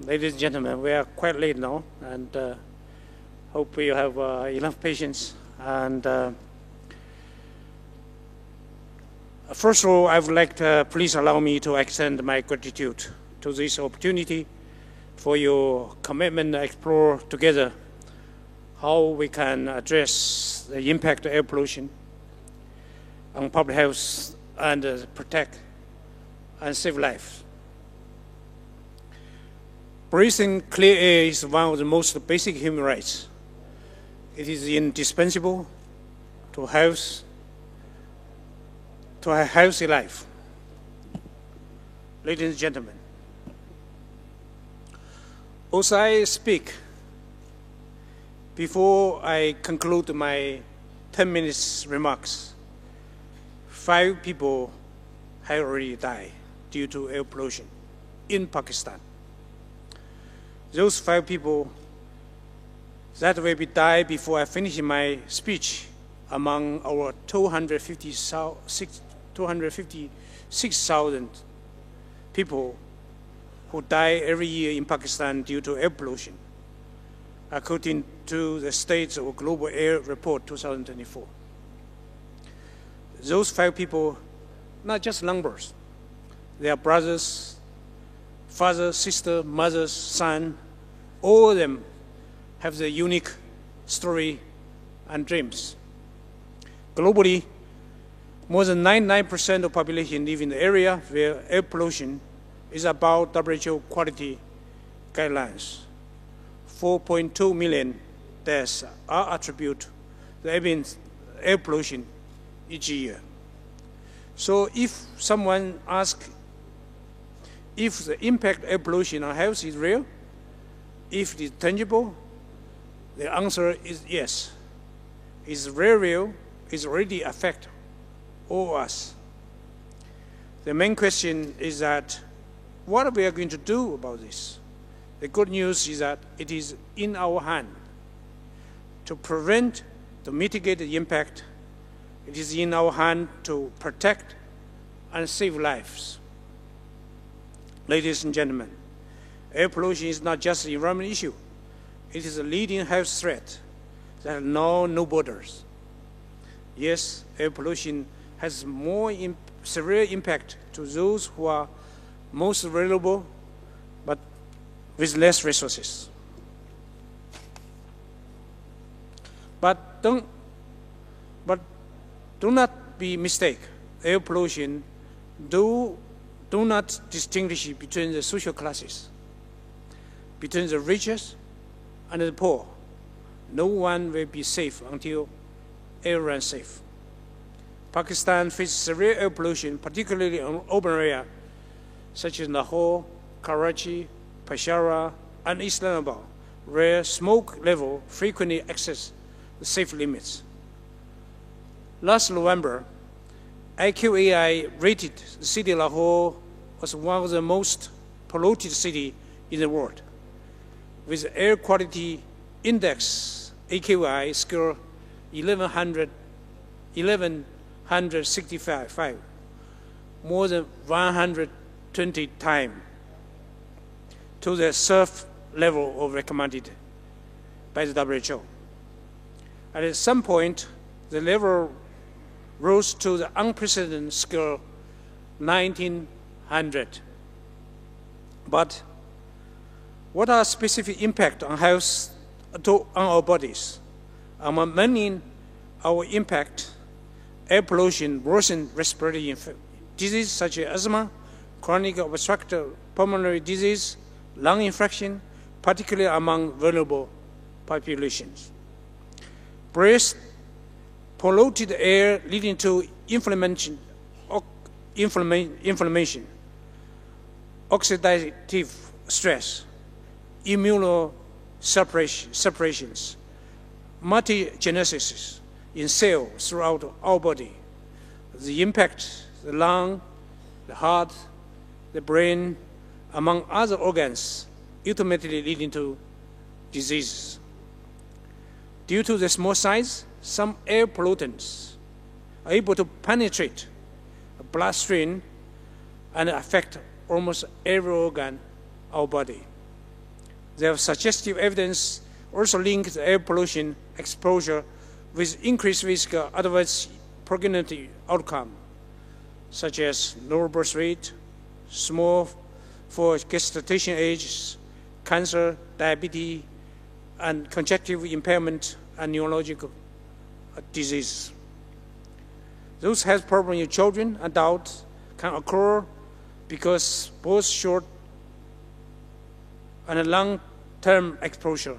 ladies and gentlemen, we are quite late now, and hope you have enough patience. And first of all, I would like to please allow me to extend my gratitude to this opportunity for your commitment to explore together how we can address the impact of air pollution on public health and protect and save lives. Breathing clear air is one of the most basic human rights. It is indispensable to a healthy life. Ladies and gentlemen, as I speak, before I conclude my 10 minutes remarks, 5 people have already died due to air pollution in Pakistan. Those 5 people that will be die before I finish my speech among our 256,000 people who die every year in Pakistan due to air pollution, according to the States of Global Air Report 2024. Those 5 people, not just numbers, they are brothers, father, sister, mother, son. All of them have the unique story and dreams. Globally, more than 99% of population live in the area where air pollution is about WHO quality guidelines. 4.2 million deaths are attributed to air pollution each year. So if someone asks if the impact of air pollution on health is real, if it is tangible, the answer is yes. It's very real. It's already affect all of us. The main question is that what are we going to do about this? The good news is that it is in our hand to prevent, to mitigate the impact. It is in our hand to protect and save lives. Ladies and gentlemen, air pollution is not just an environmental issue. It is a leading health threat that knows no borders. Yes, air pollution has more severe impact to those who are most vulnerable, but with less resources. But do not be mistaken. Air pollution do not distinguish between the social classes, between the richest and the poor. No one will be safe until everyone is safe. Pakistan faces severe air pollution, particularly in urban areas such as Lahore, Karachi, Peshawar, and Islamabad, where smoke level frequently exceeds the safe limits. Last November, IQAI rated the city of Lahore as one of the most polluted cities in the world, with air quality index AQI score 1165, more than 120 times to the safe level of recommended by the WHO. And at some point, the level rose to the unprecedented scale 1900. But what are specific impact on health on our bodies? Among many our impact, air pollution worsens respiratory disease such as asthma, chronic obstructive pulmonary disease, lung infection, particularly among vulnerable populations. Breath polluted air leading to inflammation, oxidative stress, immunosuppressions, multigenesis in cells throughout our body. The impact, the lung, the heart, the brain, among other organs, ultimately leading to diseases. Due to the small size, some air pollutants are able to penetrate the bloodstream and affect almost every organ of our body. There is suggestive evidence also linked air pollution exposure with increased risk of adverse pregnancy outcome, such as lower birth rate, small for gestation age, cancer, diabetes, and conjunctive impairment and neurological disease. Those health problems in children and adults can occur because both short and long-term exposure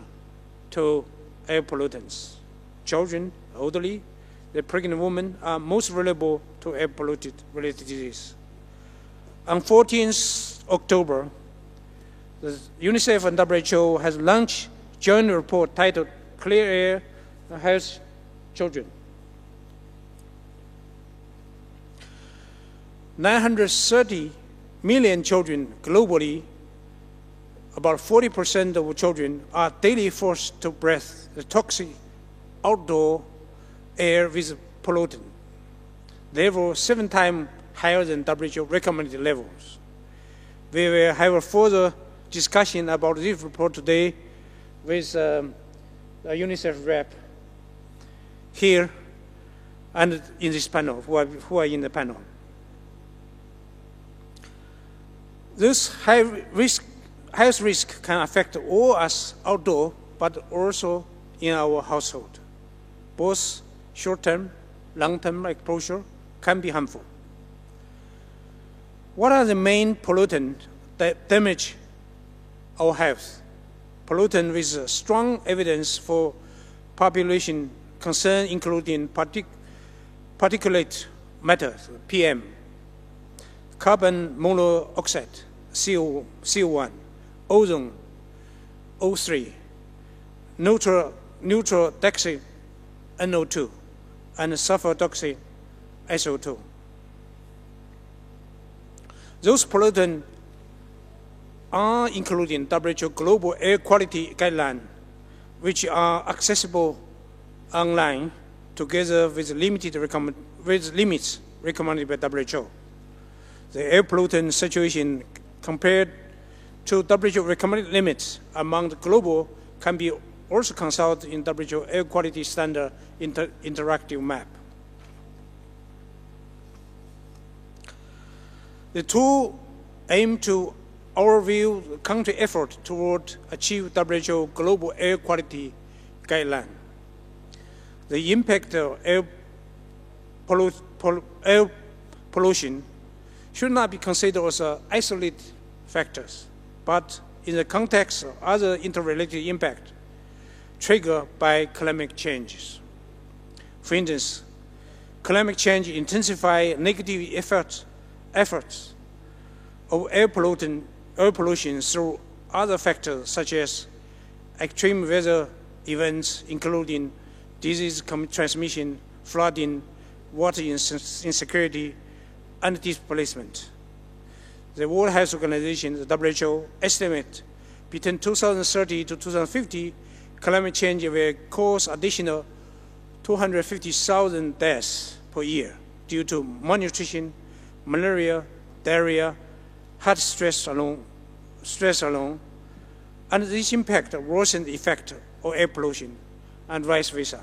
to air pollutants. Children, elderly, the pregnant women are most vulnerable to air polluted related disease. On 14th October, the UNICEF and WHO has launched a joint report titled Clear Air Health Children. 930 million children globally, about 40% of children are daily forced to breathe the toxic outdoor air with pollutant, level 7 times higher than WHO recommended levels. We will have a further discussion about this report today with the UNICEF rep here and in this panel, who are in the panel. This health risk can affect all us outdoor, but also in our household. Both short-term, long-term exposure can be harmful. What are the main pollutants that damage our health? Pollutant with strong evidence for population concern, including particulate matter, PM, carbon monoxide, CO1, ozone, O3, neutral dioxide, NO2, and sulfur dioxide, SO2. Those pollutants are included in WHO Global Air Quality Guidelines, which are accessible online together with limits recommended by WHO. The air pollutant situation compared to WHO recommended limits among the global can be also consulted in WHO Air Quality Standard interactive map. The tool aim to overview the country effort toward achieve WHO Global Air Quality Guideline. The impact of air pollution should not be considered as isolated factors, but in the context of other interrelated impacts triggered by climate changes. For instance, climate change intensifies negative efforts of air pollution through other factors such as extreme weather events, including disease transmission, flooding, water insecurity, and displacement. The World Health Organization, the WHO, estimates between 2030 to 2050, climate change will cause additional 250,000 deaths per year due to malnutrition, malaria, diarrhea, heart stress alone, and this impact worsens the effect of air pollution and vice versa.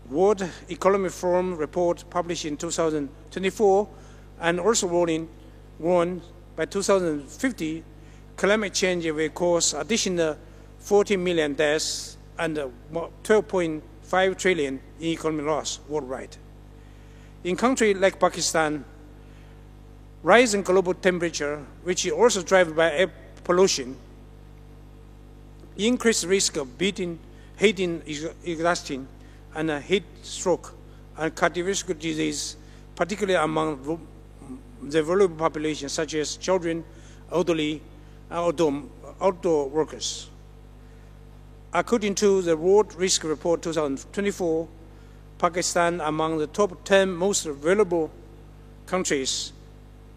World Economic Forum report published in 2024 and also warned by 2050, climate change will cause additional 40 million deaths and 12.5 trillion in economic loss worldwide. In countries like Pakistan, rising global temperature, which is also driven by air pollution, increased risk of heat exhaustion and heat stroke and cardiovascular disease, particularly among the vulnerable population such as children, elderly, and outdoor workers. According to the World Risk Report 2024, Pakistan among the top 10 most vulnerable countries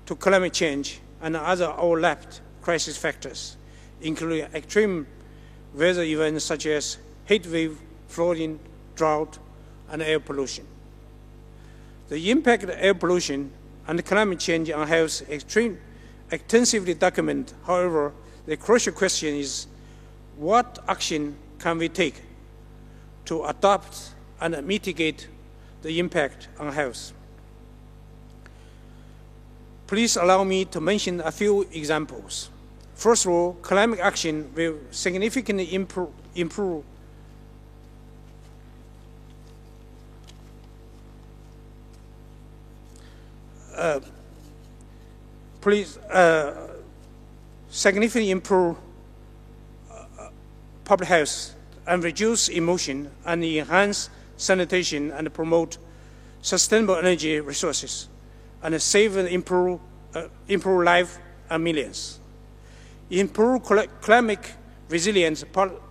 to climate change and other overlapped crisis factors, including extreme weather events such as heat wave, flooding, drought, and air pollution. The impact of air pollution and climate change on health is extensively documented. However, the crucial question is, what action can we take to adapt and mitigate the impact on health? Please allow me to mention a few examples. First of all, climate action will significantly improve significantly improve public health and reduce emission and enhance sanitation and promote sustainable energy resources and save and improve life and millions. Improve climate resilience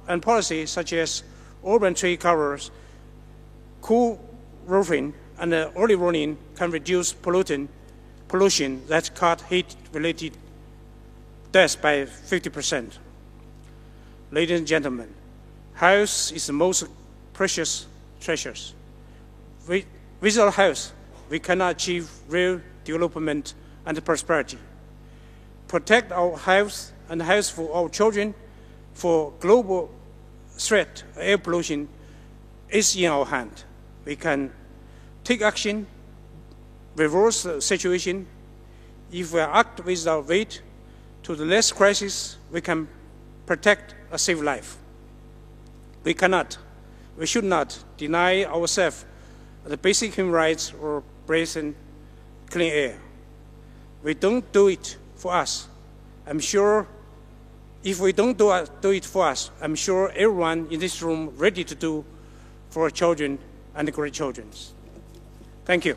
and policies such as urban tree covers, cool roofing, and early warning can reduce pollution that cause heat-related deaths by 50%. Ladies and gentlemen, health is the most precious treasure. Without health, we cannot achieve real development and prosperity. Protect our health and health for our children, for global threat, air pollution is in our hand. We can take action, reverse the situation. If we act without wait to the next crisis, we can protect a safe life. We should not deny ourselves the basic human rights or breathing clean air. We don't do it for us. I'm sure if we don't do it for us, I'm sure everyone in this room ready to do for our children and grandchildren. Thank you.